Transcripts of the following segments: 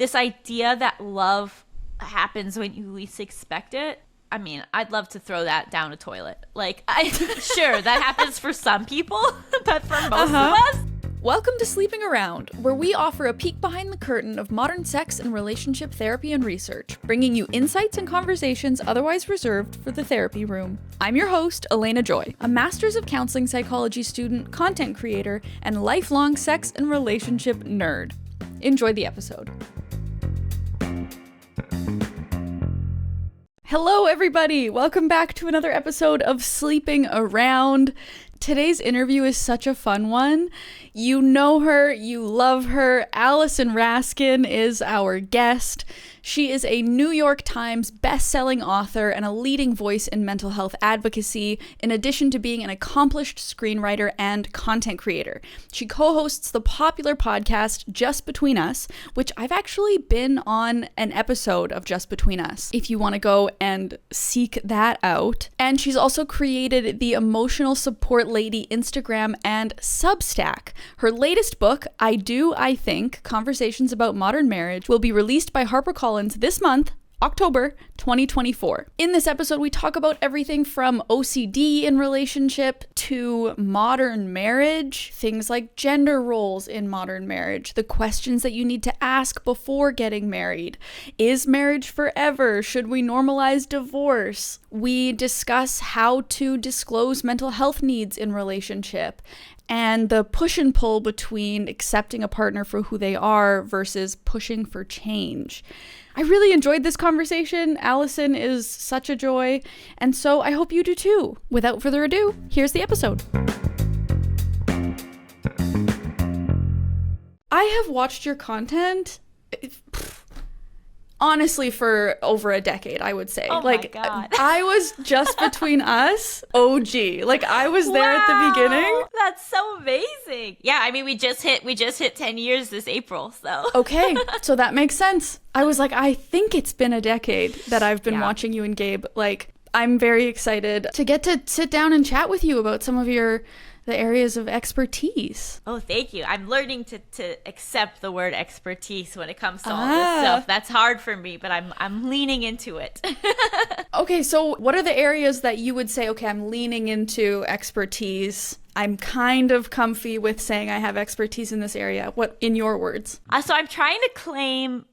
this idea that love happens when you least expect it. I mean, I'd love to throw that down a toilet. Like, sure, that happens for some people, but for most of us. Welcome to Sleeping Around, where we offer a peek behind the curtain of modern sex and relationship therapy and research, bringing you insights and conversations otherwise reserved for the therapy room. I'm your host, Elena Joy, a Master's of Counseling Psychology student, content creator, and lifelong sex and relationship nerd. Enjoy the episode. Hello, everybody! Welcome back to another episode of Sleeping Around. Today's interview is such a fun one. You know her, you love her. Allison Raskin is our guest. She is a New York Times best-selling author and a leading voice in mental health advocacy, in addition to being an accomplished screenwriter and content creator. She co-hosts the popular podcast Just Between Us, which I've actually been on an episode of Just Between Us, if you want to go and seek that out. And she's also created the Emotional Support Lady Instagram and Substack. Her latest book, I Do, I Think, Conversations About Modern Marriage, will be released by HarperCollins this month, October 2024. In this episode, we talk about everything from OCD in relationship to modern marriage, things like gender roles in modern marriage, the questions that you need to ask before getting married. Is marriage forever? Should we normalize divorce? We discuss how to disclose mental health needs in relationship and the push and pull between accepting a partner for who they are versus pushing for change. I really enjoyed this conversation. Allison is such a joy, and so I hope you do too. Without further ado, here's the episode. I have watched your content honestly for over a decade, I would say. Oh my God. I was Just Between Us OG. Like, I was there at the beginning. That's so amazing. Yeah, I mean, we just hit 10 years this April, so. Okay, so that makes sense. I was like, I think it's been a decade that I've been watching you and Gabe. Like, I'm very excited to get to sit down and chat with you about some of the areas of expertise. Oh, thank you. I'm learning to accept the word expertise when it comes to all this stuff. That's hard for me, but I'm leaning into it. Okay, so what are the areas that you would say, okay, I'm leaning into expertise? I'm kind of comfy with saying I have expertise in this area. What, in your words? So I'm trying to claim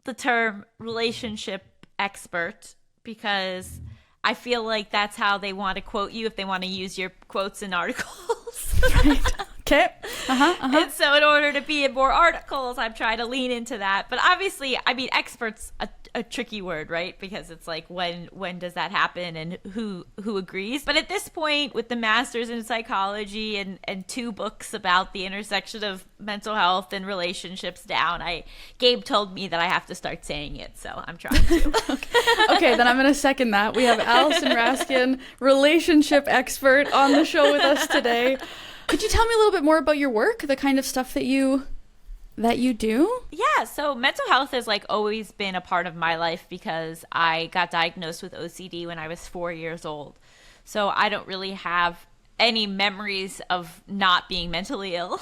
the term relationship expert because I feel like that's how they want to quote you if they want to use your quotes in articles. Right. Okay. And so in order to be in more articles, I'm trying to lean into that. But obviously, I mean, expert's a tricky word, right? Because it's like, when does that happen and who agrees? But at this point, with the master's in psychology and 2 books about the intersection of mental health and relationships down, Gabe told me that I have to start saying it. So I'm trying to. Okay, then I'm going to second that. We have Allison Raskin, relationship expert, on the show with us today. Could you tell me a little bit more about your work, the kind of stuff that you do? Yeah, so mental health has like always been a part of my life because I got diagnosed with OCD when I was 4 years old. So I don't really have any memories of not being mentally ill.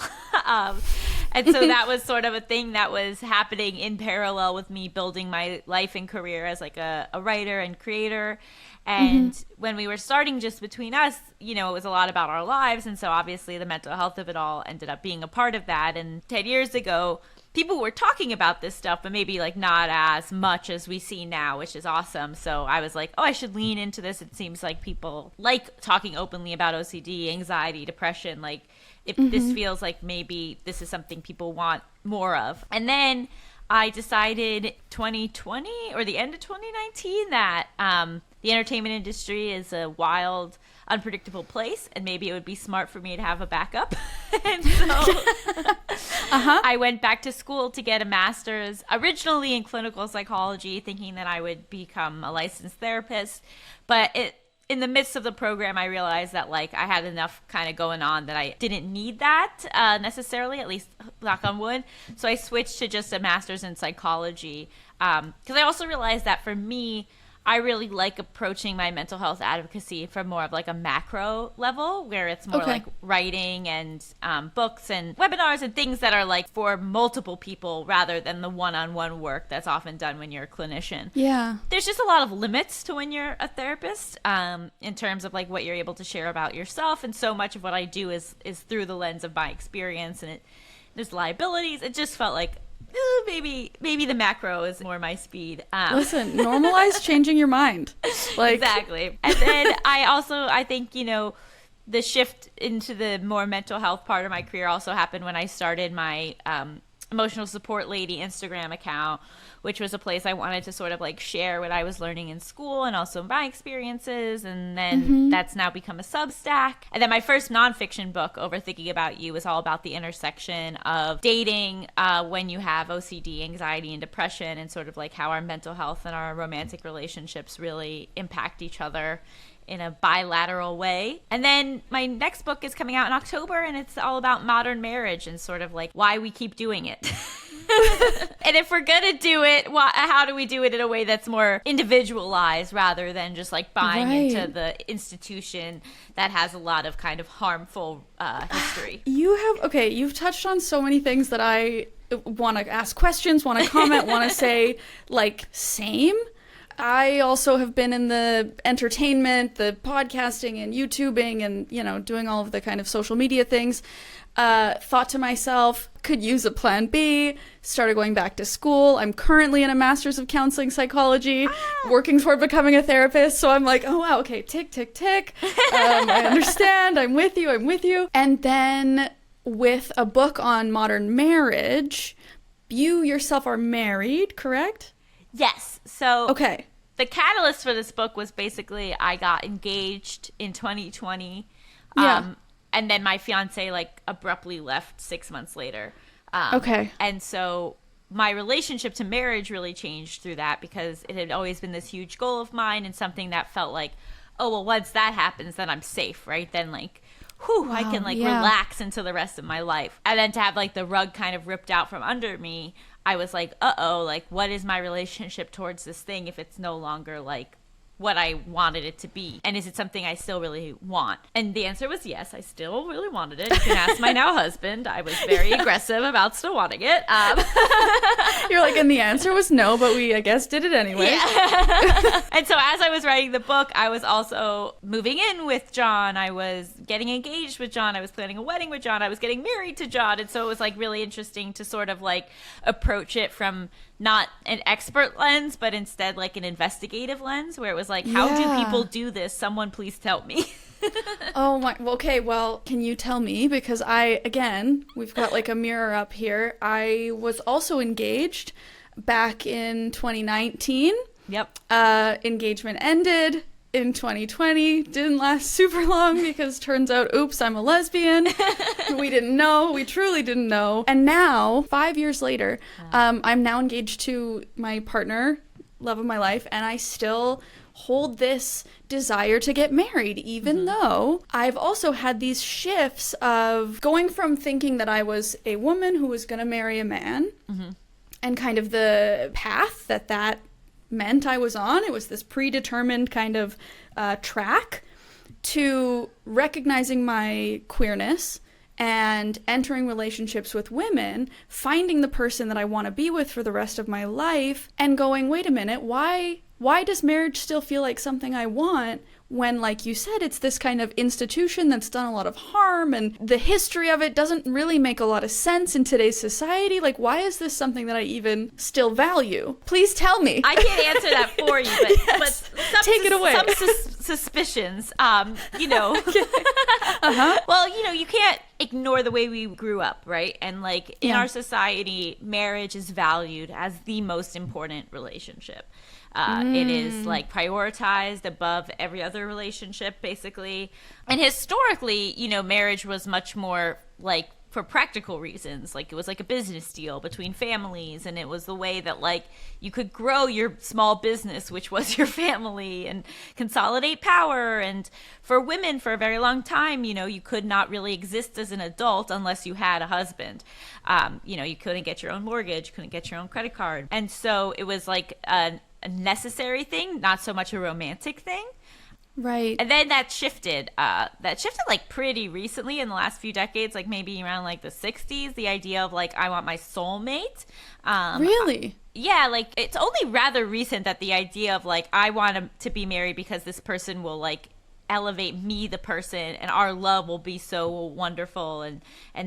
And so that was sort of a thing that was happening in parallel with me building my life and career as like a writer and creator. And when we were starting Just Between Us, you know, it was a lot about our lives. And so obviously the mental health of it all ended up being a part of that. And 10 years ago, people were talking about this stuff, but maybe like not as much as we see now, which is awesome. So I was like, oh, I should lean into this. It seems like people like talking openly about OCD, anxiety, depression. Like, if this feels like maybe this is something people want more of. And then I decided 2020 or the end of 2019 that the entertainment industry is a wild, unpredictable place, and maybe it would be smart for me to have a backup. And so I went back to school to get a master's, originally in clinical psychology, thinking that I would become a licensed therapist. But in the midst of the program, I realized that like I had enough kind of going on that I didn't need that necessarily, at least knock on wood. So I switched to just a master's in psychology because I also realized that for me, I really like approaching my mental health advocacy from more of like a macro level, where it's more like writing and books and webinars and things that are like for multiple people rather than the one-on-one work that's often done when you're a clinician. Yeah. There's just a lot of limits to when you're a therapist in terms of like what you're able to share about yourself. And so much of what I do is through the lens of my experience, and there's liabilities. It just felt like, maybe the macro is more my speed. Listen, normalize changing your mind. Like, exactly. And then I think, the shift into the more mental health part of my career also happened when I started my Emotional Support Lady Instagram account, which was a place I wanted to sort of like share what I was learning in school and also my experiences. And then that's now become a Substack. And then my first nonfiction book, Overthinking About You, was all about the intersection of dating when you have OCD, anxiety, and depression, and sort of like how our mental health and our romantic relationships really impact each other in a bilateral way. And then my next book is coming out in October, and it's all about modern marriage and sort of like why we keep doing it. And if we're gonna do it, how do we do it in a way that's more individualized rather than just like buying into the institution that has a lot of kind of harmful history? You've touched on so many things that I want to ask questions, want to comment, want to say, like, same. I also have been in the entertainment, the podcasting and YouTubing and, doing all of the kind of social media things. Thought to myself, could use a plan B, started going back to school. I'm currently in a master's of counseling psychology, working toward becoming a therapist. So I'm like, oh, wow, okay, tick, tick, tick. I understand. I'm with you. And then with a book on modern marriage, you yourself are married, correct? Yes. So okay. The catalyst for this book was basically I got engaged in 2020. And then my fiance like abruptly left 6 months later. Okay. And so my relationship to marriage really changed through that, because it had always been this huge goal of mine and something that felt like, oh, well, once that happens, then I'm safe, right? Then like, I can like relax into the rest of my life. And then to have like the rug kind of ripped out from under me, I was like, like what is my relationship towards this thing if it's no longer like what I wanted it to be? And is it something I still really want? And the answer was yes, I still really wanted it. You can ask my now husband. I was very aggressive about still wanting it. You're like, and the answer was no, but we, I guess, did it anyway. Yeah. And so as I was writing the book, I was also moving in with John. I was getting engaged with John. I was planning a wedding with John. I was getting married to John. And so it was like really interesting to sort of like approach it from not an expert lens, but instead like an investigative lens, where it was like, how do people do this? Someone please tell me. Oh my, okay, well, can you tell me? Because we've got like a mirror up here. I was also engaged back in 2019. Yep. Engagement ended in 2020. Didn't last super long because turns out, oops, I'm a lesbian. We didn't know. We truly didn't know. And now, 5 years later, I'm now engaged to my partner, love of my life, and I still hold this desire to get married, even though I've also had these shifts of going from thinking that I was a woman who was going to marry a man and kind of the path that meant I was on. It was this predetermined kind of track to recognizing my queerness and entering relationships with women, finding the person that I want to be with for the rest of my life, and going, wait a minute, why does marriage still feel like something I want when, like you said, it's this kind of institution that's done a lot of harm, and the history of it doesn't really make a lot of sense in today's society? Like, why is this something that I even still value? Please tell me. I can't answer that for you, but, yes. But take it away. Some suspicions, Well, you can't ignore the way we grew up, right? And like in our society, marriage is valued as the most important relationship. It is like prioritized above every other relationship, basically. And historically, marriage was much more like for practical reasons. Like it was like a business deal between families, and it was the way that like you could grow your small business, which was your family, and consolidate power. And for women, for a very long time, you could not really exist as an adult unless you had a husband. You couldn't get your own mortgage, couldn't get your own credit card. And so it was like a a necessary thing, not so much a romantic thing. Right. And then that shifted. Like pretty recently in the last few decades, like maybe around like the 60s, the idea of like, I want my soulmate. Really? Yeah, like it's only rather recent that the idea of like, I want to be married because this person will like elevate me, the person, and our love will be so wonderful, and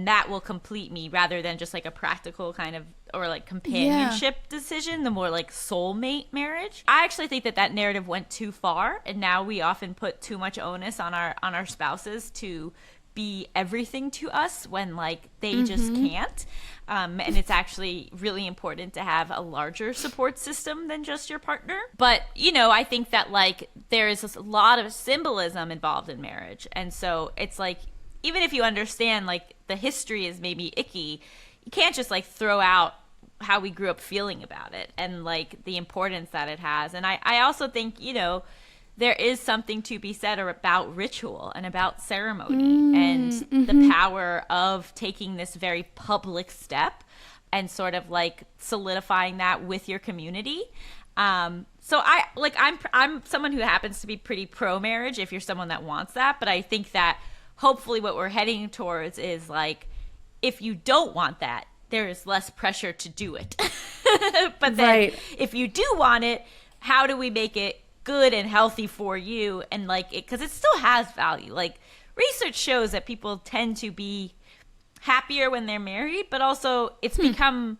that will complete me, rather than just like a practical kind of, or like companionship decision, the more like soulmate marriage. I actually think that narrative went too far, and now we often put too much onus on our spouses to be everything to us when like they just can't. And it's actually really important to have a larger support system than just your partner. But, you know, I think that like there is a lot of symbolism involved in marriage. And so it's like, even if you understand like the history is maybe icky, you can't just like throw out how we grew up feeling about it and like the importance that it has. And I also think, you know, there is something to be said about ritual and about ceremony and the power of taking this very public step and sort of like solidifying that with your community. So I'm someone who happens to be pretty pro marriage if you're someone that wants that. But I think that hopefully what we're heading towards is like, if you don't want that, there is less pressure to do it. But then if you do want it, how do we make it good and healthy for you? And like it, because it still has value. Like research shows that people tend to be happier when they're married, but also it's become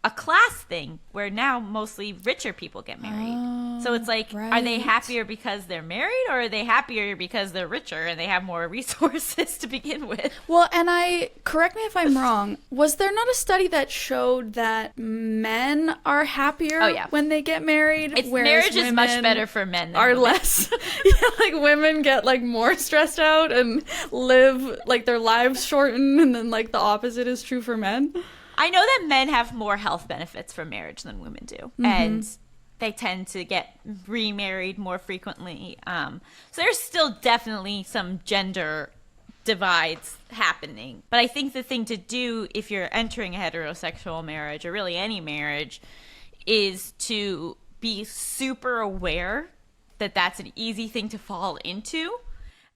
a class thing where now mostly richer people get married. So it's like, are they happier because they're married, or are they happier because they're richer and they have more resources to begin with? Well, and correct me if I'm wrong, was there not a study that showed that men are happier when they get married? Marriage is much better for men than are women. Less. Yeah, like women get like more stressed out and live like their lives shorten, and then like the opposite is true for men. I know that men have more health benefits from marriage than women do. And they tend to get remarried more frequently. So there's still definitely some gender divides happening. But I think the thing to do if you're entering a heterosexual marriage, or really any marriage, is to be super aware that that's an easy thing to fall into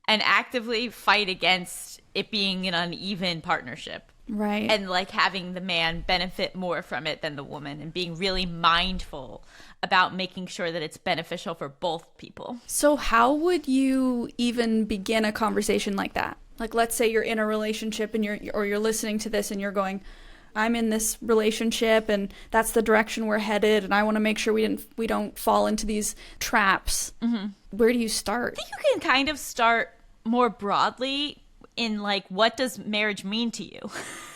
and actively fight against it being an uneven partnership. Right. And like having the man benefit more from it than the woman, and being really mindful about making sure that it's beneficial for both people. So how would you even begin a conversation like that? Like, let's say you're in a relationship and you're listening to this and you're going, I'm in this relationship and that's the direction we're headed, and I want to make sure we don't fall into these traps. Where do you start? I think you can kind of start more broadly in like, what does marriage mean to you?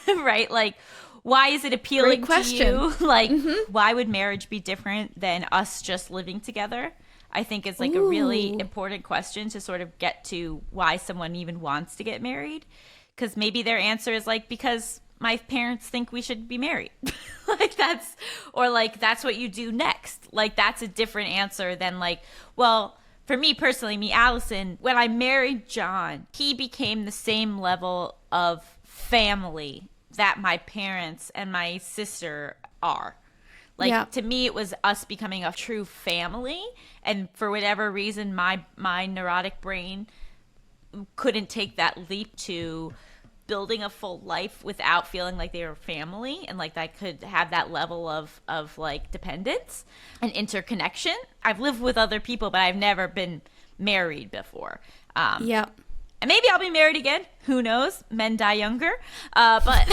Right? Like, why is it appealing to you? Like, why would marriage be different than us just living together? I think is like a really important question to sort of get to why someone even wants to get married. Because maybe their answer is like, because my parents think we should be married. Like that's what you do next. Like that's a different answer than like, well, for me personally, Allison, when I married John, he became the same level of family that my parents and my sister are. Like, to me, it was us becoming a true family. And for whatever reason, my neurotic brain couldn't take that leap to building a full life without feeling like they were family, and like I could have that level of like dependence and interconnection. I've lived with other people, but I've never been married before. And maybe I'll be married again. Who knows? Men die younger. But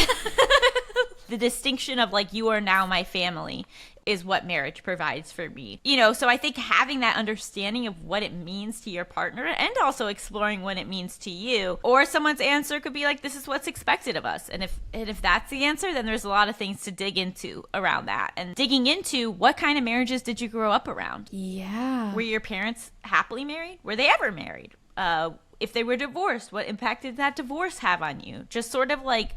the distinction of like, you are now my family is what marriage provides for me. You know, so I think having that understanding of what it means to your partner, and also exploring what it means to you, or someone's answer could be like, this is what's expected of us. And if that's the answer, then there's a lot of things to dig into around that. And digging into, what kind of marriages did you grow up around? Yeah. Were your parents happily married? Were they ever married? If they were divorced, what impact did that divorce have on you? Just sort of like,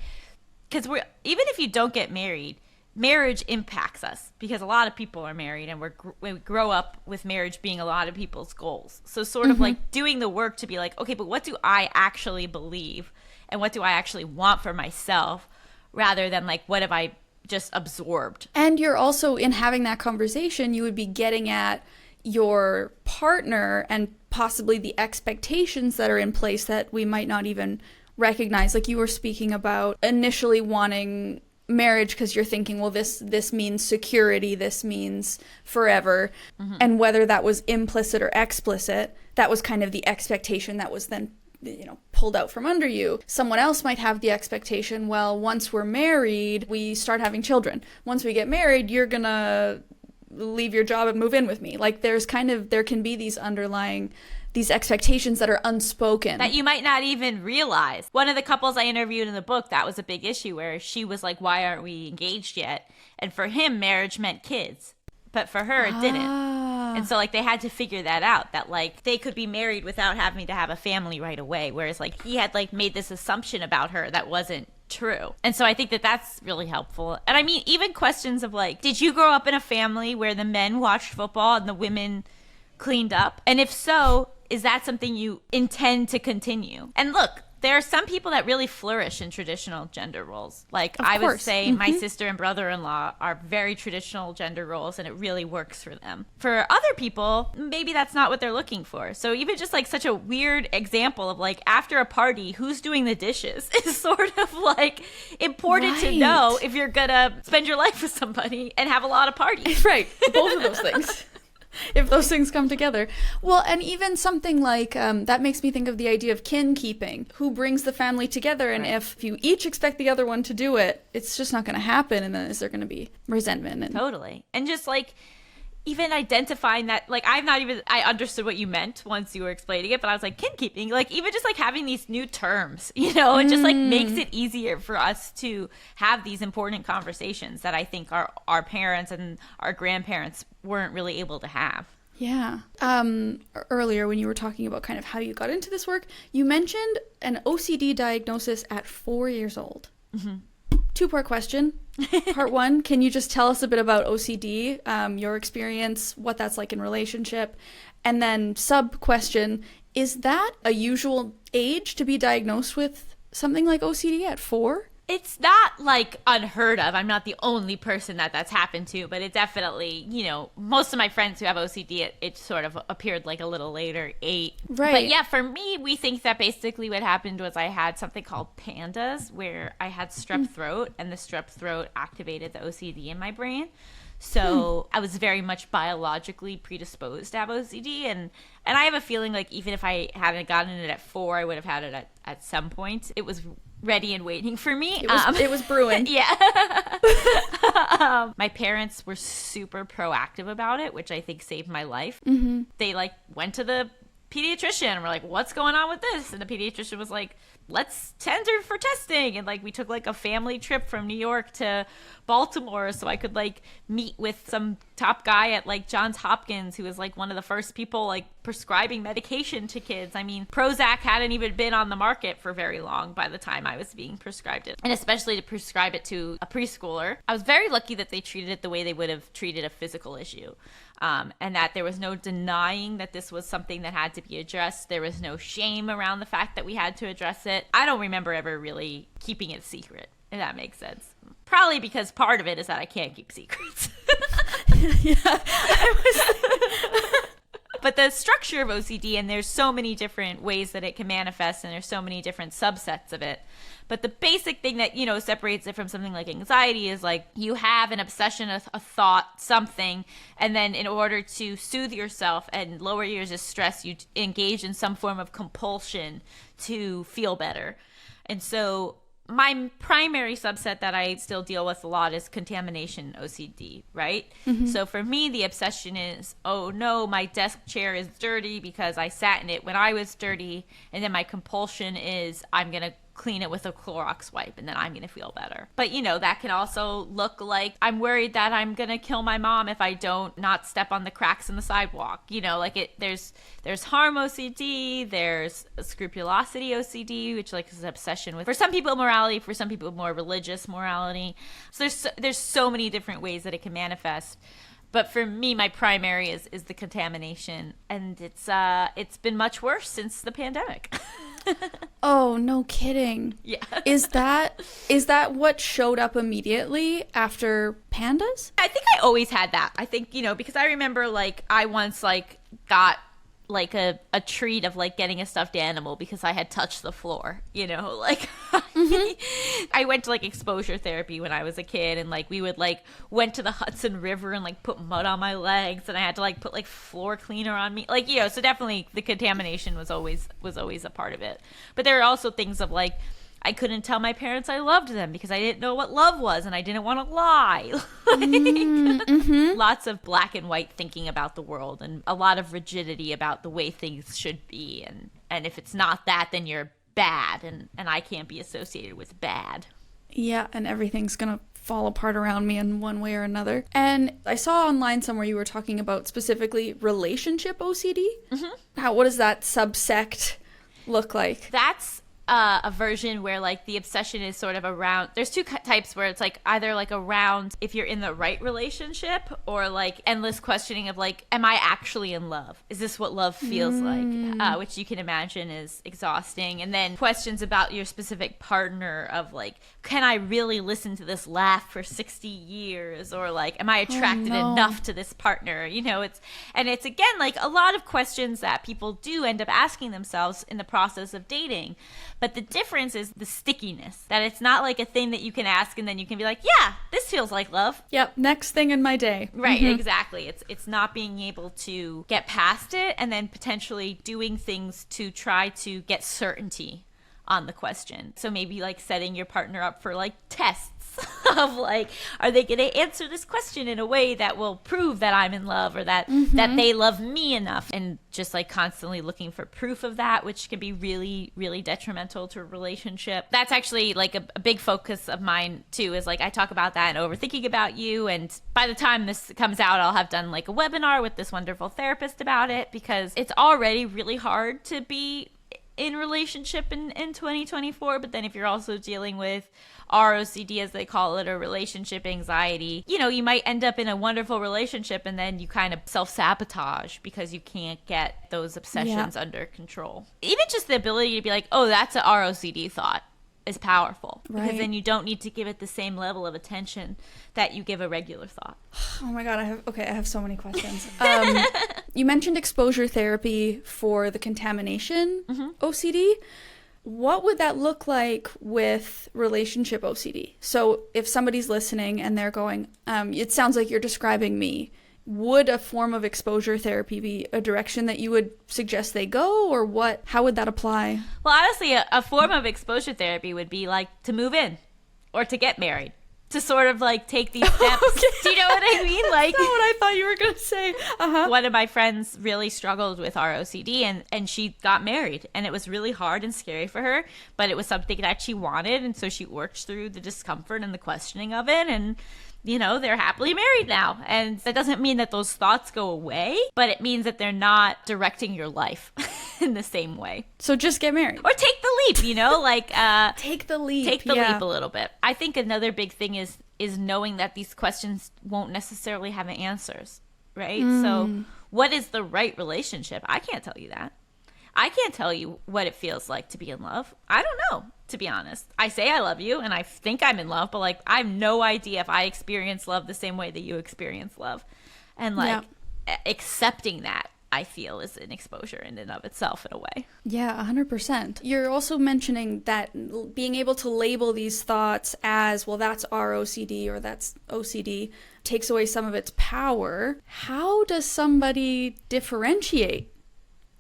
because even if you don't get married, marriage impacts us, because a lot of people are married, and we grow up with marriage being a lot of people's goals. So sort of like doing the work to be like, okay, but what do I actually believe, and what do I actually want for myself, rather than like, what have I just absorbed. And you're also, in having that conversation, you would be getting at your partner and possibly the expectations that are in place that we might not even recognize. Like you were speaking about initially wanting marriage because you're thinking, well, this means security, this means forever. And whether that was implicit or explicit, that was kind of the expectation that was then pulled out from under you. Someone else might have the expectation, well, once we're married, we start having children. Once we get married, you're gonna leave your job and move in with me. Like there can be these underlying, these expectations that are unspoken. That you might not even realize. One of the couples I interviewed in the book, that was a big issue where she was like, why aren't we engaged yet? And for him, marriage meant kids. But for her, it didn't. And so like they had to figure that out, that like they could be married without having to have a family right away. Whereas like he had like made this assumption about her that wasn't true. And so I think that that's really helpful. And I mean, even questions of like, did you grow up in a family where the men watched football and the women cleaned up? And if so, is that something you intend to continue? And look, there are some people that really flourish in traditional gender roles. Like I would say my sister and brother-in-law are very traditional gender roles and it really works for them. For other people, maybe that's not what they're looking for. So even just like such a weird example of like after a party, who's doing the dishes is sort of like important to know if you're gonna spend your life with somebody and have a lot of parties. Right, both of those things. If those things come together. Well, and even something like, that makes me think of the idea of kin keeping. Who brings the family together? And if you each expect the other one to do it, it's just not going to happen. And then is there going to be resentment? And totally. And just like, even identifying that, like, I understood what you meant once you were explaining it, but I was like, kin keeping, like, even just like having these new terms, it just like makes it easier for us to have these important conversations that I think our parents and our grandparents weren't really able to have. Yeah. Earlier when you were talking about kind of how you got into this work, you mentioned an OCD diagnosis at 4 years old. Two-part question. Part one, can you just tell us a bit about OCD, your experience, what that's like in relationship? And then sub-question, is that a usual age to be diagnosed with something like OCD at 4? It's not like unheard of. I'm not the only person that's happened to, but it definitely, most of my friends who have OCD, it sort of appeared like a little later, 8. Right. But yeah, for me, we think that basically what happened was I had something called PANDAS, where I had strep throat, and the strep throat activated the OCD in my brain. So I was very much biologically predisposed to have OCD, and I have a feeling like even if I hadn't gotten it at 4, I would have had it at some point. It was ready and waiting for me. It was brewing. Yeah. My parents were super proactive about it, which I think saved my life. They went to the pediatrician and were like, what's going on with this? And the pediatrician was like, let's tender for testing. And we took a family trip from New York to Baltimore so I could meet with some top guy at Johns Hopkins who was one of the first people prescribing medication to kids. I mean, Prozac hadn't even been on the market for very long by the time I was being prescribed it, and especially to prescribe it to a preschooler. I was very lucky that they treated it the way they would have treated a physical issue. And that there was no denying that this was something that had to be addressed. There was no shame around the fact that we had to address it. I don't remember ever really keeping it secret, if that makes sense. Probably because part of it is that I can't keep secrets. Yeah. But the structure of OCD, and there's so many different ways that it can manifest, and there's so many different subsets of it. But the basic thing that, separates it from something like anxiety is you have an obsession, a thought, something, and then in order to soothe yourself and lower your stress, you engage in some form of compulsion to feel better. And so my primary subset that I still deal with a lot is contamination OCD, right? So for me, the obsession is, oh no, my desk chair is dirty because I sat in it when I was dirty. And then my compulsion is I'm going to clean it with a Clorox wipe and then I'm going to feel better. But that can also look like I'm worried that I'm going to kill my mom if I don't not step on the cracks in the sidewalk. There's harm OCD, there's scrupulosity OCD, which is an obsession with, for some people, morality, for some people more religious morality. So there's so many different ways that it can manifest. But for me, my primary is the contamination, and it's been much worse since the pandemic. Oh, no kidding. Yeah. Is that what showed up immediately after pandas? I think I always had that. I think, because I remember like I once like got like a treat of like getting a stuffed animal because I had touched the floor, like I went to like exposure therapy when I was a kid, and like we would like went to the Hudson River and like put mud on my legs, and I had to like put like floor cleaner on me, like, so definitely the contamination was always a part of it. But there are also things of like I couldn't tell my parents I loved them because I didn't know what love was, and I didn't want to lie. Lots of black and white thinking about the world, and a lot of rigidity about the way things should be. And if it's not that, then you're bad, and I can't be associated with bad. Yeah, and everything's going to fall apart around me in one way or another. And I saw online somewhere you were talking about specifically relationship OCD. What does that subsect look like? That's a version where like the obsession is sort of around, there's two types where it's like either like around if you're in the right relationship, or like endless questioning of like, am I actually in love? Is this what love feels like? Which you can imagine is exhausting. And then questions about your specific partner of like, can I really listen to this laugh for 60 years? Or like, am I attracted enough to this partner? It's again like a lot of questions that people do end up asking themselves in the process of dating. But the difference is the stickiness, that it's not like a thing that you can ask and then you can be like, yeah, this feels like love. Yep, next thing in my day. Right, exactly. It's not being able to get past it and then potentially doing things to try to get certainty on the question. So maybe like setting your partner up for like tests of like, are they going to answer this question in a way that will prove that I'm in love, or that they love me enough, and just like constantly looking for proof of that, which can be really, really detrimental to a relationship. That's actually like a big focus of mine too, is like I talk about that and overthinking about you. And by the time this comes out, I'll have done like a webinar with this wonderful therapist about it, because it's already really hard to be in relationship in 2024. But then if you're also dealing with ROCD, as they call it, or relationship anxiety, you might end up in a wonderful relationship and then you kind of self-sabotage because you can't get those obsessions under control. Even just the ability to be like, oh, that's a ROCD thought is powerful, because then you don't need to give it the same level of attention that you give a regular thought. Oh my God, I have so many questions. You mentioned exposure therapy for the contamination OCD. What would that look like with relationship OCD? So if somebody's listening and they're going, it sounds like you're describing me, would a form of exposure therapy be a direction that you would suggest they go, or what? How would that apply? Well, honestly, a form of exposure therapy would be like to move in or to get married, to sort of like take these steps. Okay. Do you know what I mean? Like, that's not what I thought you were going to say. One of my friends really struggled with ROCD, and she got married, and it was really hard and scary for her, but it was something that she wanted. And so she worked through the discomfort and the questioning of it, and they're happily married now. And that doesn't mean that those thoughts go away, but it means that they're not directing your life in the same way. So just get married. Or take the leap, like... take the leap. Take the leap a little bit. I think another big thing is knowing that these questions won't necessarily have answers, right? So what is the right relationship? I can't tell you that. I can't tell you what it feels like to be in love. I don't know, to be honest. I say I love you and I think I'm in love, but like I have no idea if I experience love the same way that you experience love. And like accepting that, I feel, is an exposure in and of itself in a way. Yeah, 100%. You're also mentioning that being able to label these thoughts as, well, that's ROCD or that's OCD takes away some of its power. How does somebody differentiate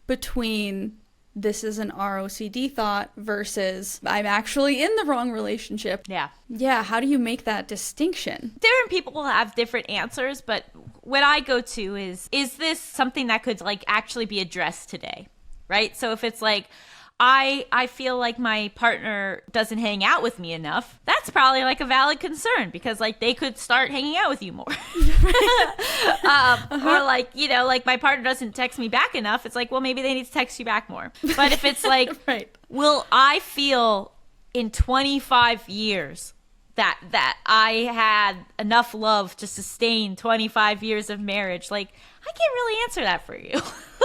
between this is an ROCD thought versus I'm actually in the wrong relationship? Yeah, how do you make that distinction? Different people will have different answers, but what I go to is this something that could like actually be addressed today, right? So if it's like, I feel like my partner doesn't hang out with me enough, that's probably like a valid concern, because like they could start hanging out with you more. Or like, like my partner doesn't text me back enough, it's like, well, maybe they need to text you back more. But if it's like, will I feel in 25 years that I had enough love to sustain 25 years of marriage. Like, I can't really answer that for you.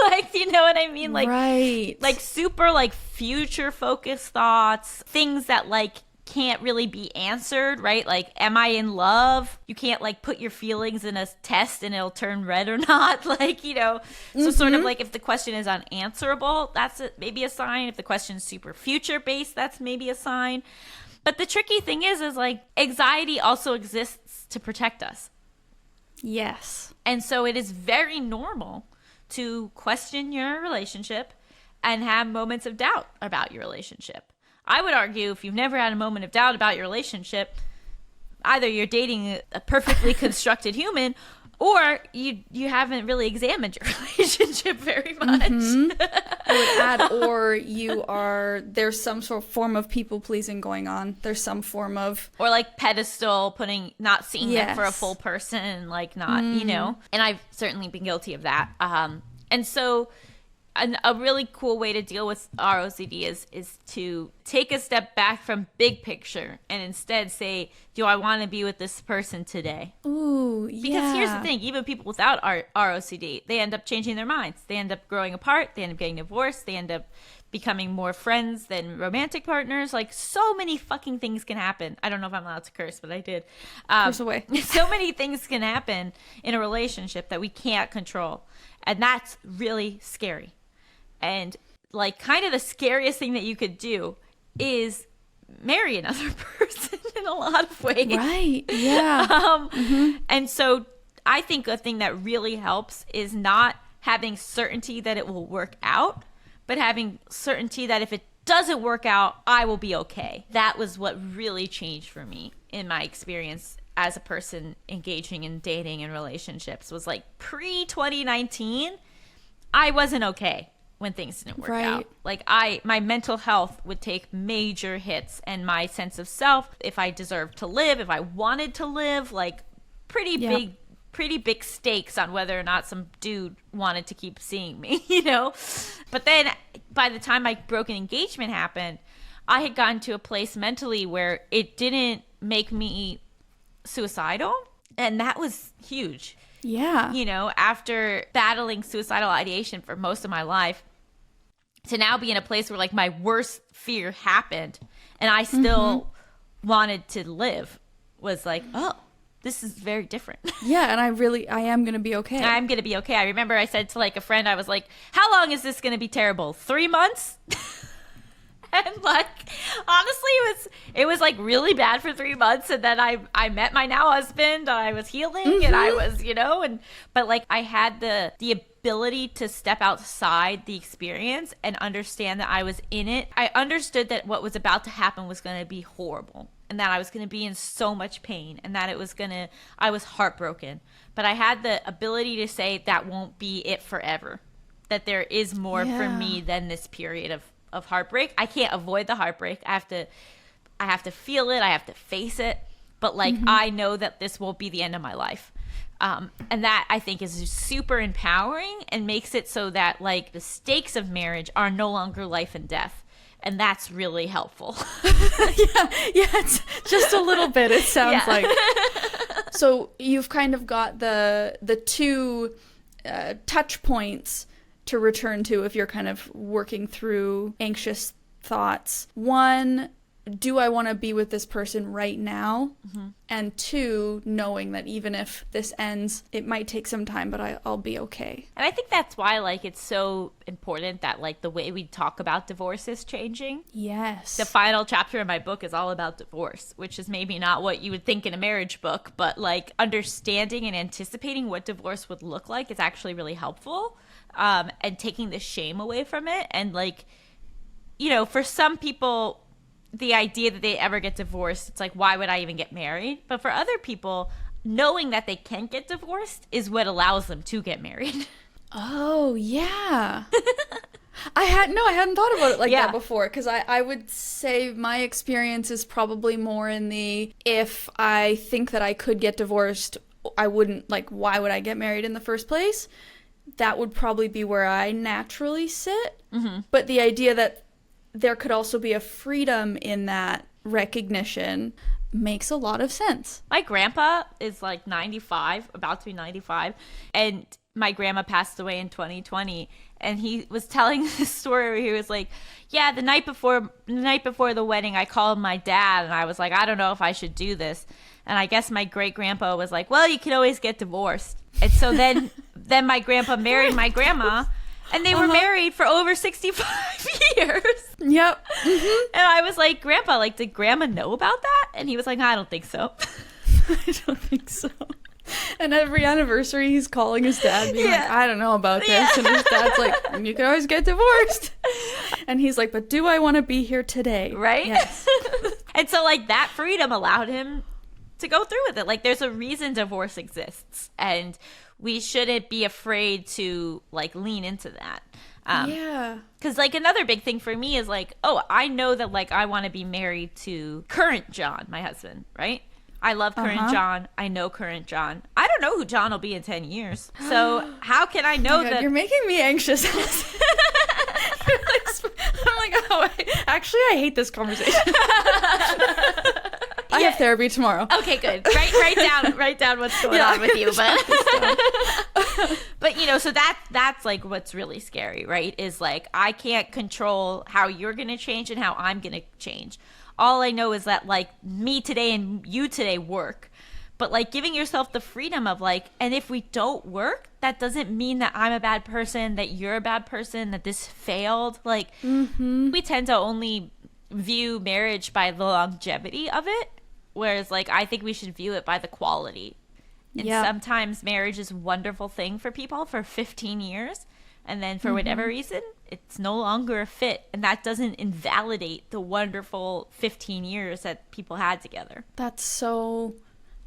Like, you know what I mean? Like, right. Like super like future focused thoughts, things that like can't really be answered, right? Like, am I in love? You can't like put your feelings in a test and it'll turn red or not. Like, you know, so sort of like if the question is unanswerable, that's maybe a sign. If the question's super future based, that's maybe a sign. But the tricky thing is like anxiety also exists to protect us. Yes. And so it is very normal to question your relationship and have moments of doubt about your relationship. I would argue if you've never had a moment of doubt about your relationship, either you're dating a perfectly constructed human or you haven't really examined your relationship very much. I would add, or there's some sort of form of people pleasing going on. There's some form of, or like pedestal putting, not seeing them for a full person, like not, you know, and I've certainly been guilty of that. And so a really cool way to deal with our OCD is to take a step back from big picture and instead say, do I want to be with this person today? Ooh, yeah. Because here's the thing, even people without our OCD, they end up changing their minds. They end up growing apart. They end up getting divorced. They end up becoming more friends than romantic partners. Like, so many fucking things can happen. I don't know if I'm allowed to curse, but I did. Curse away. So many things can happen in a relationship that we can't control. And that's really scary. And like kind of the scariest thing that you could do is marry another person in a lot of ways. Right. Yeah. And so I think a thing that really helps is not having certainty that it will work out, but having certainty that if it doesn't work out, I will be okay. That was what really changed for me in my experience as a person engaging in dating and relationships. Was like pre-2019, I wasn't okay when things didn't work out. Like my mental health would take major hits, and my sense of self, if I deserved to live, if I wanted to live, like pretty big stakes on whether or not some dude wanted to keep seeing me, you know? But then by the time my broken engagement happened, I had gotten to a place mentally where it didn't make me suicidal, and that was huge. Yeah. You know, after battling suicidal ideation for most of my life, to now be in a place where like my worst fear happened and I still wanted to live was like, oh, this is very different. Yeah, and I am going to be okay. I'm going to be okay. I remember I said to like a friend, I was like, how long is this going to be terrible? 3 months? And like, honestly, it was like really bad for 3 months. And then I met my now husband. I was healing and I was, you know, but like I had the ability to step outside the experience and understand that I was in it. I understood that what was about to happen was going to be horrible and that I was going to be in so much pain and that I was heartbroken. But I had the ability to say that won't be it forever, that there is more for me than this period of heartbreak. I can't avoid the heartbreak. I have to feel it. I have to face it. But like, I know that this won't be the end of my life. And that I think is super empowering and makes it so that like the stakes of marriage are no longer life and death. And that's really helpful. yeah, it's just a little bit, it sounds like. So you've kind of got the two touch points to return to if you're kind of working through anxious thoughts. One, do I want to be with this person right now? And two, knowing that even if this ends, it might take some time, but I'll be okay. And I think that's why like it's so important that like the way we talk about divorce is changing. Yes. The final chapter in my book is all about divorce, which is maybe not what you would think in a marriage book, but like understanding and anticipating what divorce would look like is actually really helpful. And taking the shame away from it. And like, you know, for some people, the idea that they ever get divorced, it's like, why would I even get married? But for other people, knowing that they can get divorced is what allows them to get married. Oh, yeah. I hadn't thought about it like that before, because I would say my experience is probably more in the, if I think that I could get divorced, I wouldn't, like, why would I get married in the first place? That would probably be where I naturally sit. But the idea that there could also be a freedom in that recognition makes a lot of sense. My grandpa is like 95, about to be 95, and my grandma passed away in 2020, and he was telling this story where he was like, yeah, the night before the wedding, I called my dad, and I was like, I don't know if I should do this. And I guess my great grandpa was like, well, you can always get divorced. And so then my grandpa married my grandma, and they were married for over 65 years. Yep. And I was like, Grandpa, like, did Grandma know about that? And he was like, I don't think so. I don't think so. And every anniversary, he's calling his dad, being like, I don't know about this. Yeah. And his dad's like, you can always get divorced. And he's like, but do I want to be here today? Right? Yes. And so, like, that freedom allowed him to go through with it. Like, there's a reason divorce exists. And we shouldn't be afraid to, like, lean into that. Yeah. Because, like, another big thing for me is, like, oh, I know that, like, I want to be married to current John, my husband, right? I love current John. I know current John. I don't know who John will be in 10 years. So how can I know that? You're making me anxious. I'm like, oh, actually, I hate this conversation. I have therapy tomorrow. Okay, good. Write down what's going on with you. But you know, so that's like what's really scary, right? Is like, I can't control how you're going to change and how I'm going to change. All I know is that, like, me today and you today work. But, like, giving yourself the freedom of, like, and if we don't work, that doesn't mean that I'm a bad person, that you're a bad person, that this failed. Like, we tend to only view marriage by the longevity of it. Whereas, like, I think we should view it by the quality. And sometimes marriage is a wonderful thing for people for 15 years. And then for whatever reason, it's no longer a fit. And that doesn't invalidate the wonderful 15 years that people had together. That's so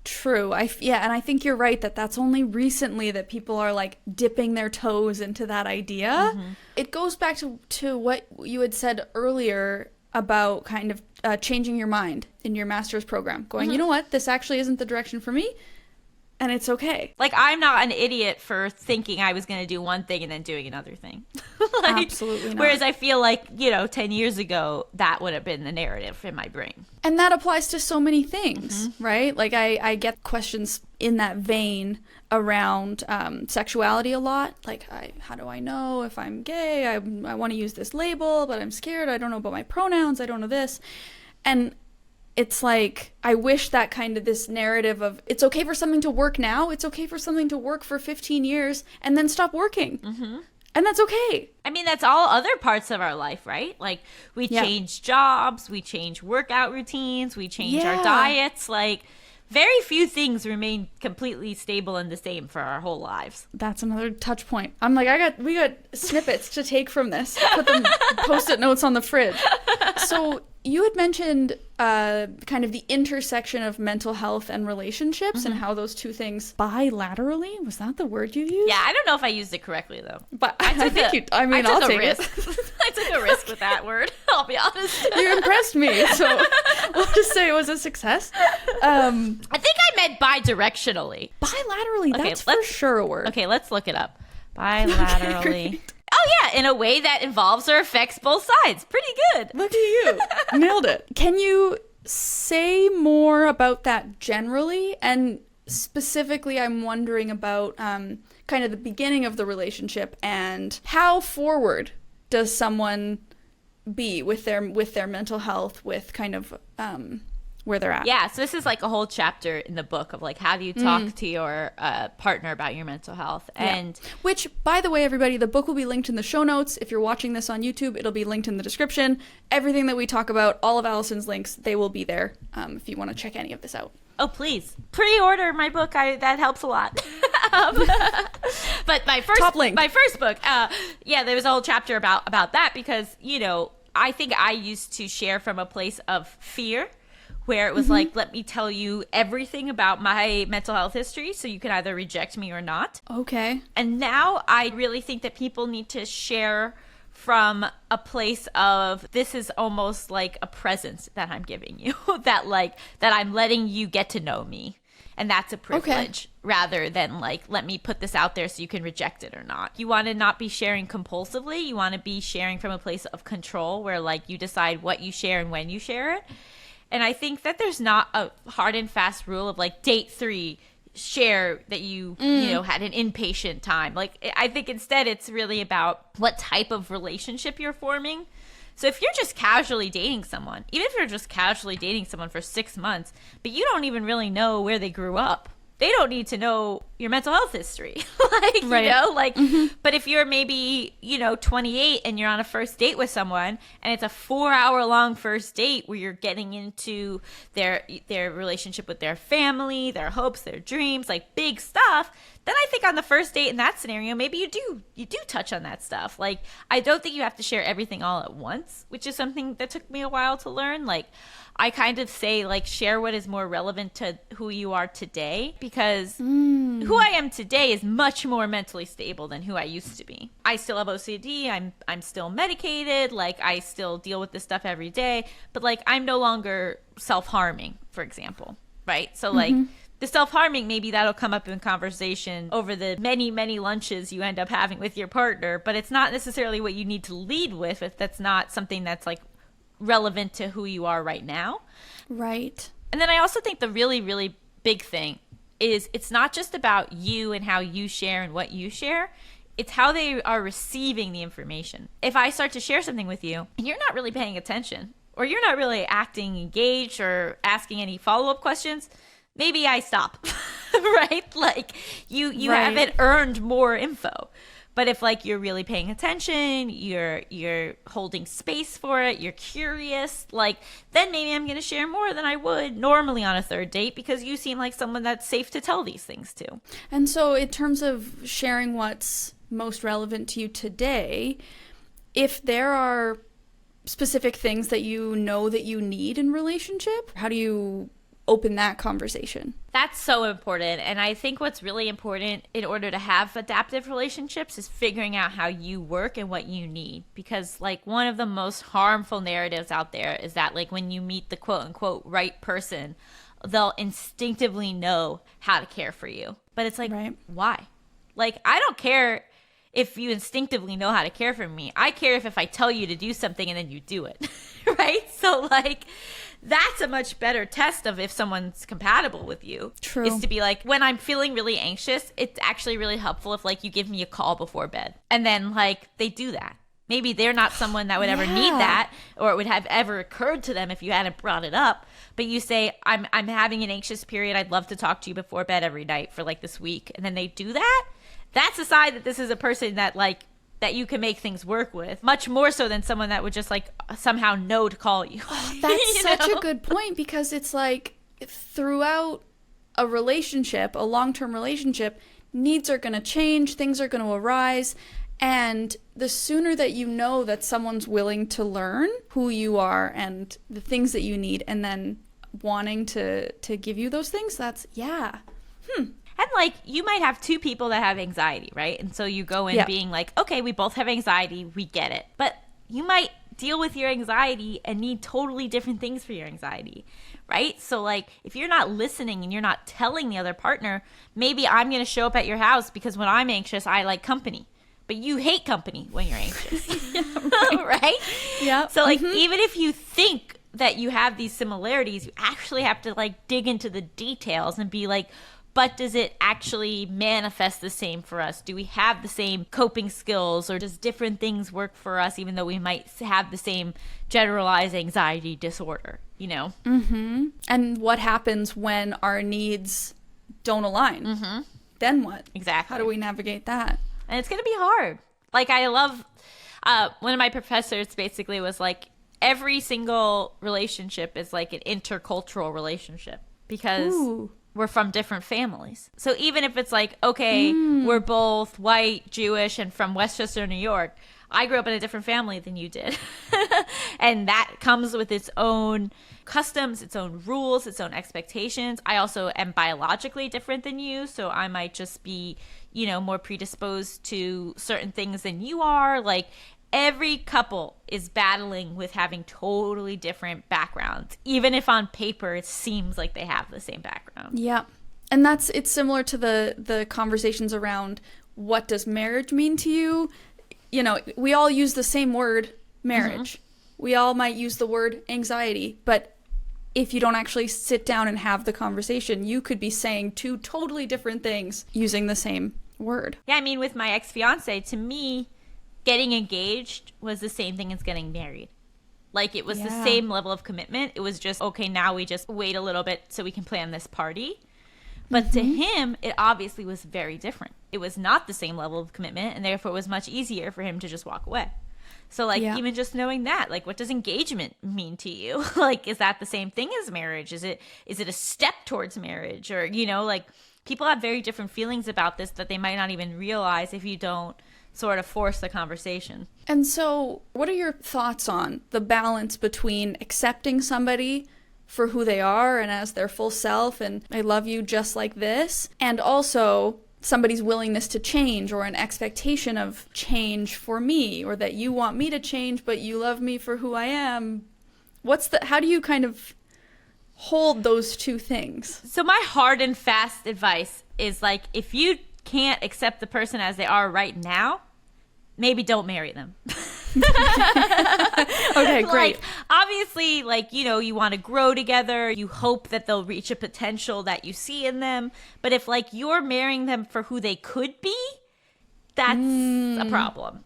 true. And I think you're right that that's only recently that people are, like, dipping their toes into that idea. It goes back to what you had said earlier about kind of changing your mind in your master's program. Going, you know what? This actually isn't the direction for me. And it's okay. Like, I'm not an idiot for thinking I was going to do one thing and then doing another thing. Like, absolutely not. Whereas I feel like, you know, 10 years ago, that would have been the narrative in my brain. And that applies to so many things, right? Like, I get questions in that vein around sexuality a lot. Like, how do I know if I'm gay? I want to use this label, but I'm scared. I don't know about my pronouns. I don't know this. And it's like, I wish that kind of this narrative of, it's okay for something to work now. It's okay for something to work for 15 years and then stop working. And that's okay. I mean, that's all other parts of our life, right? Like, we change jobs, we change workout routines, we change our diets. Like, very few things remain completely stable and the same for our whole lives. That's another touch point. I'm like, we got snippets to take from this. Put them post-it notes on the fridge. So you had mentioned kind of the intersection of mental health and relationships and how those two things bilaterally, was that the word you used? Yeah, I don't know if I used it correctly though. But I'll take it. I took a risk with that word, I'll be honest. You impressed me, so we'll just say it was a success. I think I meant bi-directionally. Bilaterally, okay, that's for sure a word. Okay, let's look it up. Bilaterally. Okay, oh yeah, in a way that involves or affects both sides. Pretty good. Look at you. Nailed it. Can you say more about that generally? And specifically, I'm wondering about kind of the beginning of the relationship and how forward does someone be with their mental health, with kind of where they're at. Yeah, so this is like a whole chapter in the book of like, how do you talk to your partner about your mental health? And which, by the way, everybody, the book will be linked in the show notes. If you're watching this on YouTube, it'll be linked in the description. Everything that we talk about, all of Allison's links, they will be there if you want to check any of this out. Oh, please. Pre-order my book. That helps a lot. But my first book, there was a whole chapter about that because, you know, I think I used to share from a place of fear where it was like, let me tell you everything about my mental health history so you can either reject me or not. Okay. And now I really think that people need to share from a place of, this is almost like a present that I'm giving you, that I'm letting you get to know me. And that's a privilege rather than like, let me put this out there so you can reject it or not. You want to not be sharing compulsively. You want to be sharing from a place of control where like you decide what you share and when you share it. And I think that there's not a hard and fast rule of like date 3, share that you know, had an inpatient time. Like, I think instead it's really about what type of relationship you're forming. So if you're just casually dating someone, even if you're just casually dating someone for 6 months, but you don't even really know where they grew up, they don't need to know your mental health history. Like, right. You know, like, but if you're maybe, you know, 28 and you're on a first date with someone and it's a 4-hour long first date where you're getting into their relationship with their family, their hopes, their dreams, like big stuff, then I think on the first date in that scenario, maybe you do touch on that stuff. Like, I don't think you have to share everything all at once, which is something that took me a while to learn. Like, I kind of say, like, share what is more relevant to who you are today, because who I am today is much more mentally stable than who I used to be. I still have OCD. I'm still medicated. Like, I still deal with this stuff every day, but like, I'm no longer self-harming, for example, right? So like, the self-harming, maybe that'll come up in conversation over the many, many lunches you end up having with your partner, but it's not necessarily what you need to lead with if that's not something that's like relevant to who you are right now. Right. And then I also think the really, really big thing is it's not just about you and how you share and what you share. It's how they are receiving the information. If I start to share something with you and you're not really paying attention, or you're not really acting engaged or asking any follow-up questions, maybe I stop, right? Like, you right. haven't earned more info. But if like you're really paying attention, you're holding space for it, you're curious, like, then maybe I'm going to share more than I would normally on a third date, because you seem like someone that's safe to tell these things to. And so in terms of sharing what's most relevant to you today, if there are specific things that you know that you need in relationship, how do you open that conversation? That's so important. And I think what's really important in order to have adaptive relationships is figuring out how you work and what you need. Because like, one of the most harmful narratives out there is that like, when you meet the quote unquote right person, they'll instinctively know how to care for you. But it's like, right. Why? Like, I don't care if you instinctively know how to care for me. I care if I tell you to do something and then you do it. Right? So like, that's a much better test of if someone's compatible with you. True. Is to be like, when I'm feeling really anxious, it's actually really helpful if like you give me a call before bed. And then like, they do that. Maybe they're not someone that would ever need that, or it would have ever occurred to them if you hadn't brought it up. But you say, I'm having an anxious period. I'd love to talk to you before bed every night for like this week. And then they do that. That's a sign that this is a person that like, that you can make things work with, much more so than someone that would just like somehow know to call you. Oh, that's such a good point, because it's like throughout a relationship, a long-term relationship, needs are going to change, things are going to arise. And the sooner that you know that someone's willing to learn who you are and the things that you need, and then wanting to give you those things, that's, And like, you might have two people that have anxiety, right? And so you go in being like, okay, we both have anxiety, we get it. But you might deal with your anxiety and need totally different things for your anxiety, right? So like, if you're not listening and you're not telling the other partner, maybe I'm going to show up at your house because when I'm anxious, I like company. But you hate company when you're anxious, right? Yeah. So like, even if you think that you have these similarities, you actually have to like dig into the details and be like, but does it actually manifest the same for us? Do we have the same coping skills, or does different things work for us even though we might have the same generalized anxiety disorder, you know? Mm-hmm. And what happens when our needs don't align? Then what? Exactly. How do we navigate that? And it's going to be hard. Like, I love, one of my professors basically was like, every single relationship is like an intercultural relationship, because we're from different families. So even if it's like, okay, we're both white, Jewish, and from Westchester, New York, I grew up in a different family than you did. And that comes with its own customs, its own rules, its own expectations. I also am biologically different than you, so I might just be, you know, more predisposed to certain things than you are. Like, every couple is battling with having totally different backgrounds, even if on paper it seems like they have the same background. Yeah. And it's similar to the conversations around, what does marriage mean to you? You know, we all use the same word, marriage. We all might use the word anxiety, but if you don't actually sit down and have the conversation, you could be saying two totally different things using the same word. Yeah, I mean, with my ex-fiance, to me, getting engaged was the same thing as getting married. Like, it was the same level of commitment. It was just, okay, now we just wait a little bit so we can plan this party. But to him, it obviously was very different. It was not the same level of commitment, and therefore it was much easier for him to just walk away. So, like, even just knowing that, like, what does engagement mean to you? Like, is that the same thing as marriage? Is it a step towards marriage? Or, you know, like, people have very different feelings about this that they might not even realize if you don't sort of force the conversation. And so, what are your thoughts on the balance between accepting somebody for who they are and as their full self, and I love you just like this, and also somebody's willingness to change, or an expectation of change for me, or that you want me to change but you love me for who I am? How do you kind of hold those two things? So my hard and fast advice is, like, if you can't accept the person as they are right now, maybe don't marry them. Okay, great. Like, obviously, like, you know, you want to grow together. You hope that they'll reach a potential that you see in them. But if, like, you're marrying them for who they could be, that's a problem.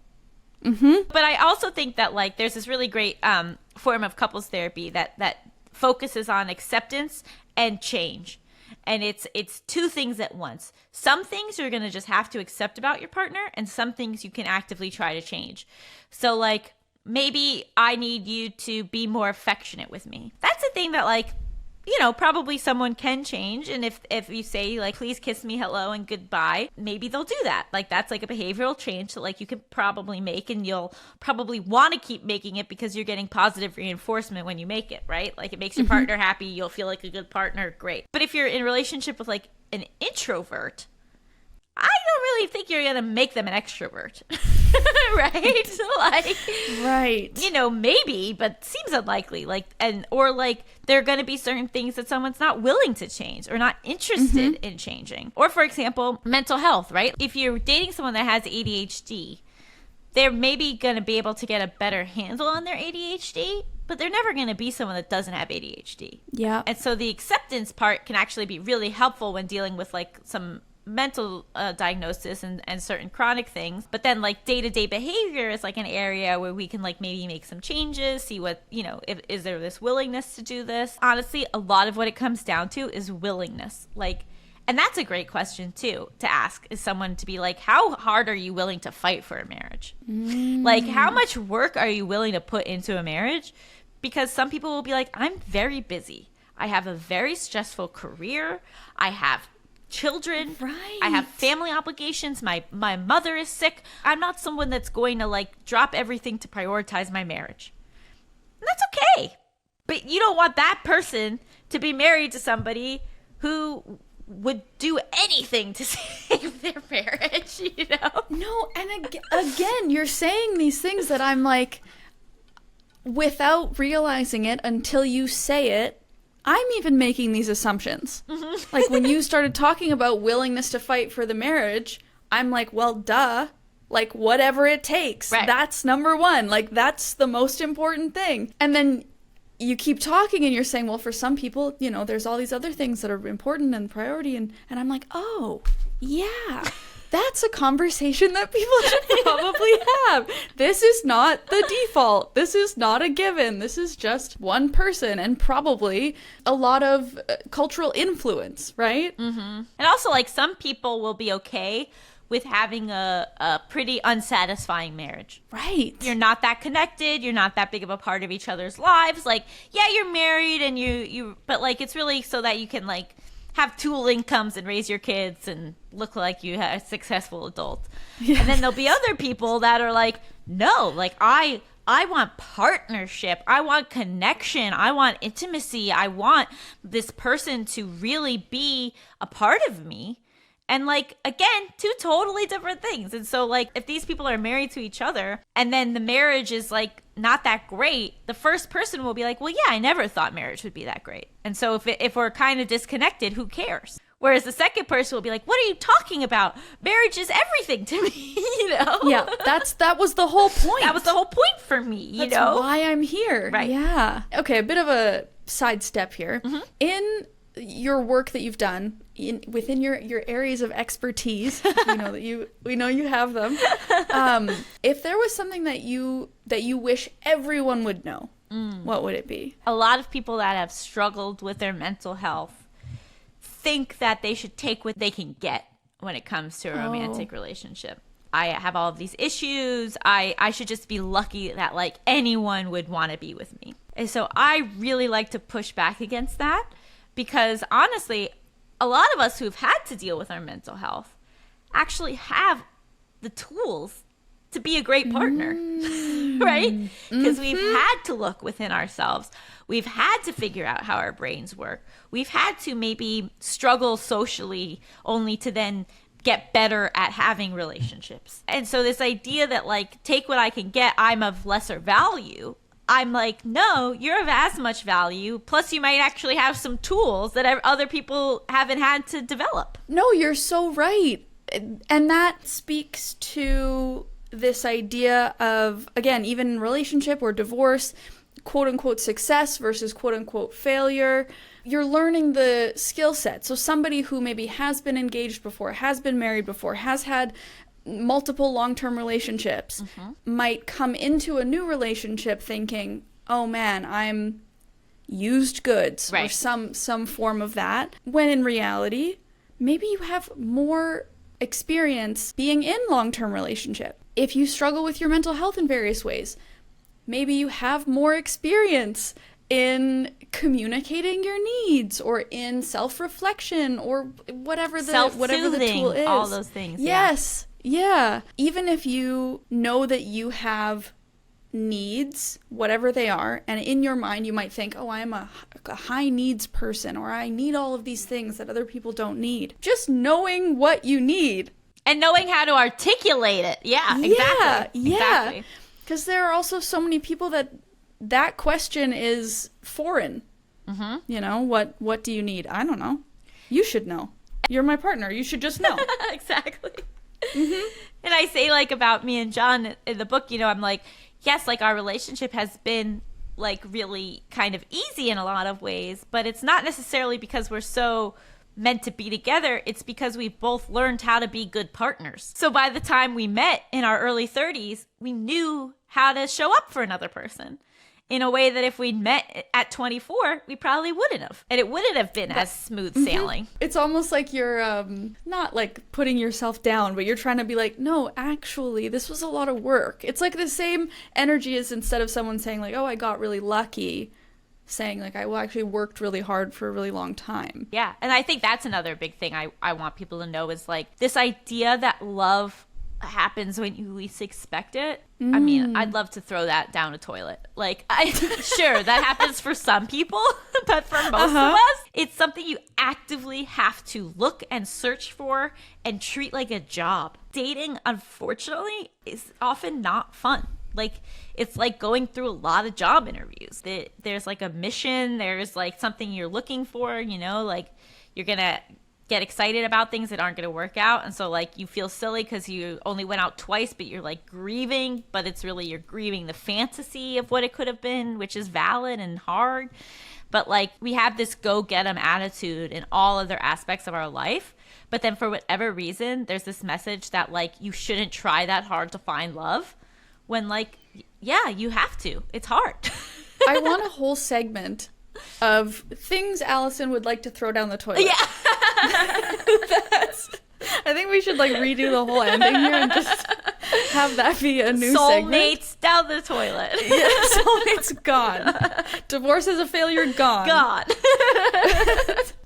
But I also think that, like, there's this really great form of couples therapy that focuses on acceptance and change. And it's two things at once. Some things you're going to just have to accept about your partner, and some things you can actively try to change. So, like, maybe I need you to be more affectionate with me. That's a thing that, like, you know, probably someone can change. And if you say, like, please kiss me, hello, and goodbye, maybe they'll do that. Like, that's like a behavioral change that, like, you could probably make, and you'll probably want to keep making it because you're getting positive reinforcement when you make it, right? Like, it makes your partner happy. You'll feel like a good partner. Great. But if you're in a relationship with, like, an introvert, I don't really think you're going to make them an extrovert. Right? Like, right. You know, maybe, but seems unlikely. Like, or like, there are going to be certain things that someone's not willing to change or not interested in changing. Or, for example, mental health, right? If you're dating someone that has ADHD, they're maybe going to be able to get a better handle on their ADHD, but they're never going to be someone that doesn't have ADHD. Yeah. And so the acceptance part can actually be really helpful when dealing with, like, some mental diagnosis and certain chronic things. But then, like, day-to-day behavior is, like, an area where we can, like, maybe make some changes, see what, you know, is there this willingness to do this? Honestly, a lot of what it comes down to is willingness. Like, and that's a great question too to ask, is someone to be like, how hard are you willing to fight for a marriage? Like, how much work are you willing to put into a marriage? Because some people will be like, I'm very busy. I have a very stressful career. I have children. Right. I have family obligations. My mother is sick. I'm not someone that's going to, like, drop everything to prioritize my marriage. And that's okay. But you don't want that person to be married to somebody who would do anything to save their marriage, you know? No, and again, you're saying these things that I'm like, without realizing it until you say it, I'm even making these assumptions. Like, when you started talking about willingness to fight for the marriage, I'm like, well, duh. Like, whatever it takes. Right. That's number one. Like, that's the most important thing. And then you keep talking and you're saying, well, for some people, you know, there's all these other things that are important and priority. And I'm like, oh, yeah. That's a conversation that people should probably have. This is not the default. This is not a given. This is just one person and probably a lot of cultural influence, right? And also, like, some people will be okay with having a pretty unsatisfying marriage. Right. You're not that connected. You're not that big of a part of each other's lives. Like, yeah, you're married and you but, like, it's really so that you can, like, have dual incomes and raise your kids and look like you have a successful adult. Yes. And then there'll be other people that are like, no, like, I want partnership. I want connection. I want intimacy. I want this person to really be a part of me. And, like, again, two totally different things. And so, like, if these people are married to each other and then the marriage is, like, not that great, the first person will be like, well, yeah, I never thought marriage would be that great. And so if we're kind of disconnected, who cares? Whereas the second person will be like, what are you talking about? Marriage is everything to me, you know? Yeah, that was the whole point. That was the whole point for me, you know? That's why I'm here. Right. Yeah. Okay, a bit of a sidestep here. In your work that you've done within your areas of expertise, we know you have them. If there was something that you wish everyone would know, what would it be? A lot of people that have struggled with their mental health think that they should take what they can get when it comes to a romantic relationship. I have all of these issues. I should just be lucky that like anyone would want to be with me. And so I really like to push back against that, because honestly, a lot of us who've had to deal with our mental health actually have the tools to be a great partner, right? Because we've had to look within ourselves. We've had to figure out how our brains work. We've had to maybe struggle socially only to then get better at having relationships. And so this idea that like, take what I can get, I'm of lesser value. I'm like, no, you're of as much value. Plus you might actually have some tools that other people haven't had to develop. No, you're so right. And that speaks to this idea of, again, even in relationship or divorce, quote unquote success versus quote unquote failure. You're learning the skill set. So somebody who maybe has been engaged before, has been married before, has had multiple long-term relationships, might come into a new relationship thinking, oh man, I'm used goods, or some form of that. When in reality, maybe you have more experience being in long-term relationship. If you struggle with your mental health in various ways, maybe you have more experience in communicating your needs, or in self-reflection, or whatever the tool is. All those things. Yes. Yeah. Even if you know that you have needs, whatever they are, and in your mind you might think, oh, I am a high needs person, or I need all of these things that other people don't need. Just knowing what you need. And knowing how to articulate it. Yeah, exactly. Yeah. Exactly. Because there are also so many people that question is foreign. You know, what do you need? I don't know. You should know. You're my partner. You should just know. Exactly. And I say, like, about me and John in the book, you know, I'm like, yes, like, our relationship has been, like, really kind of easy in a lot of ways, but it's not necessarily because we're so meant to be together. It's because we both learned how to be good partners. So by the time we met in our early 30s, we knew how to show up for another person in a way that if we'd met at 24, we probably wouldn't have. And it wouldn't have been as smooth sailing. It's almost like you're not like putting yourself down, but you're trying to be like, no, actually, this was a lot of work. It's like the same energy as instead of someone saying like, oh, I got really lucky, saying like, I actually worked really hard for a really long time. Yeah. And I think that's another big thing I want people to know is like this idea that love happens when you least expect it. I mean, I'd love to throw that down a toilet. Like, sure, that happens for some people, but for most of us, it's something you actively have to look and search for and treat like a job. Dating, unfortunately, is often not fun. Like, it's like going through a lot of job interviews. There's like a mission, there's like something you're looking for, you know, like you're gonna get excited about things that aren't going to work out, and so like you feel silly because you only went out twice, but you're like grieving, but it's really you're grieving the fantasy of what it could have been, which is valid and hard. But like we have this go get 'em attitude in all other aspects of our life, but then for whatever reason there's this message that like you shouldn't try that hard to find love, when like yeah, you have to. It's hard. I want a whole segment of things Allison would like to throw down the toilet. Yeah. I think we should like redo the whole ending here and just have that be a new segment. Soulmates down the toilet. Yeah, soulmates gone. Divorce is a failure gone. Gone.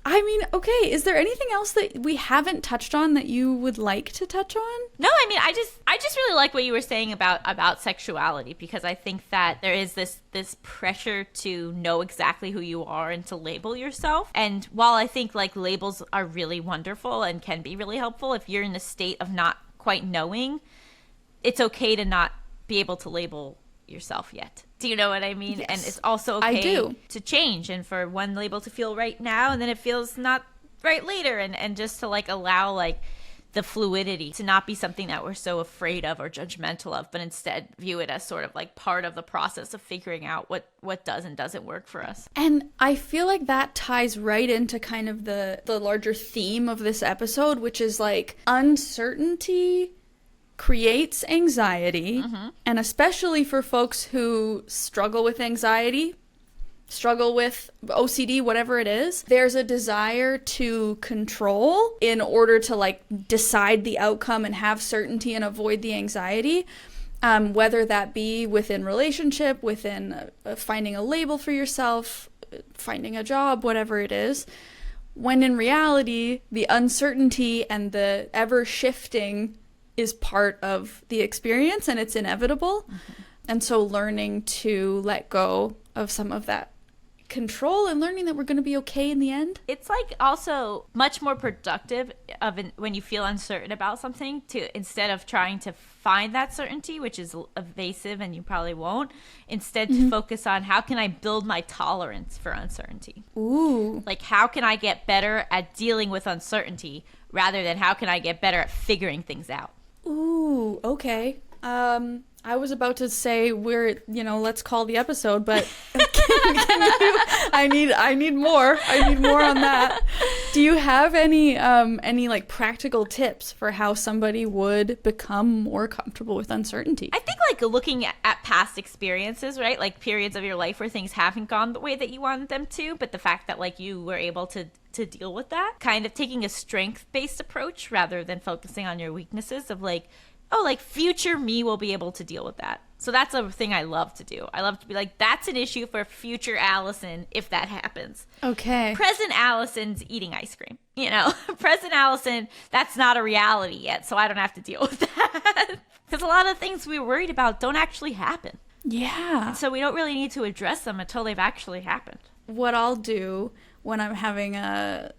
I mean, okay, is there anything else that we haven't touched on that you would like to touch on? No, I mean, I just really like what you were saying about sexuality, because I think that there is this pressure to know exactly who you are and to label yourself. And while I think like labels are really wonderful and can be really helpful, if you're in a state of not quite knowing, it's okay to not be able to label yourself yet. Do you know what I mean? Yes, and it's also okay to change, and for one label to feel right now and then it feels not right later, and just to like allow like the fluidity, to not be something that we're so afraid of or judgmental of, but instead view it as sort of like part of the process of figuring out what does and doesn't work for us. And I feel like that ties right into kind of the larger theme of this episode, which is like uncertainty creates anxiety. And especially for folks who struggle with anxiety, struggle with OCD, whatever it is, there's a desire to control in order to like decide the outcome and have certainty and avoid the anxiety, whether that be within relationship, within finding a label for yourself, finding a job, whatever it is, when in reality the uncertainty and the ever shifting is part of the experience and it's inevitable. And so learning to let go of some of that control and learning that we're going to be okay in the end. It's like also much more productive when you feel uncertain about something, to instead of trying to find that certainty, which is evasive and you probably won't, instead to focus on how can I build my tolerance for uncertainty. Ooh. Like how can I get better at dealing with uncertainty rather than how can I get better at figuring things out. Ooh, okay. I was about to say let's call the episode, but I need more. I need more on that. Do you have any like practical tips for how somebody would become more comfortable with uncertainty? I think like looking at past experiences, right? Like periods of your life where things haven't gone the way that you wanted them to, but the fact that like you were able to deal with that, kind of taking a strength-based approach rather than focusing on your weaknesses of like, oh, like future me will be able to deal with that. So that's a thing I love to do. I love to be like, that's an issue for future Allison if that happens. Okay. Present Allison's eating ice cream. Present Allison, that's not a reality yet, so I don't have to deal with that. Because a lot of things we were worried about don't actually happen. Yeah. And so we don't really need to address them until they've actually happened. What I'll do when I'm having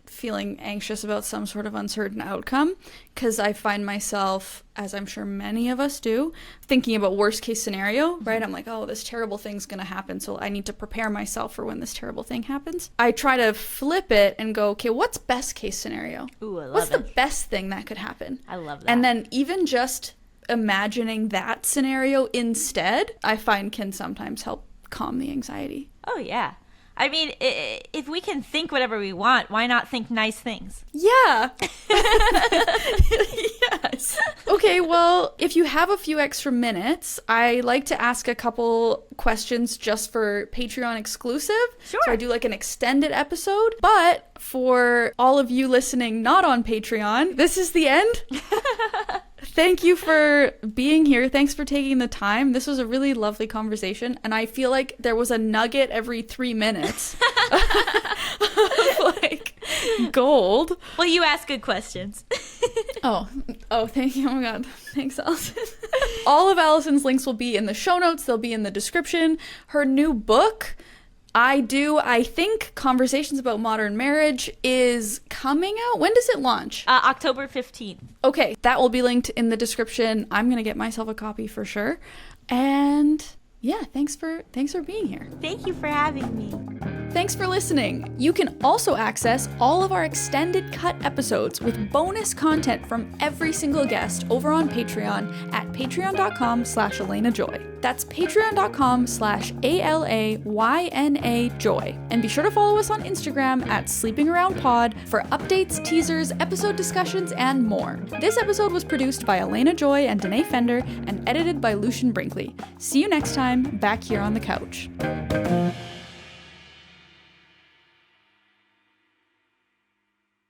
feeling anxious about some sort of uncertain outcome, because I find myself, as I'm sure many of us do, thinking about worst case scenario, right? I'm like, oh, this terrible thing's going to happen, so I need to prepare myself for when this terrible thing happens. I try to flip it and go, okay, what's best case scenario? Ooh, I love What's it. the best thing that could happen? I love that. And then even just imagining that scenario instead, I find can sometimes help calm the anxiety. Oh, yeah. I mean, if we can think whatever we want, why not think nice things? Yeah. Yes. Okay, well, if you have a few extra minutes, I like to ask a couple questions just for Patreon exclusive. Sure. So I do like an extended episode. But for all of you listening not on Patreon, this is the end. Thank you for being here. Thanks for taking the time. This was a really lovely conversation, and I feel like there was a nugget every 3 minutes of like gold. Well, you ask good questions. Oh, thank you. Oh my God. Thanks, Allison. All of Allison's links will be in the show notes. They'll be in the description. Her new book, I think Conversations About Modern Marriage, is coming out. When does it launch? October 15th. Okay, that will be linked in the description. I'm going to get myself a copy for sure. And yeah, thanks for being here. Thank you for having me. Thanks for listening. You can also access all of our extended cut episodes with bonus content from every single guest over on Patreon at patreon.com/AlenaJoy. That's patreon.com/ALAYNAJoy. And be sure to follow us on Instagram at sleepingaroundpod for updates, teasers, episode discussions, and more. This episode was produced by Elena Joy and Danae Fender and edited by Lucian Brinkley. See you next time, back here on the couch.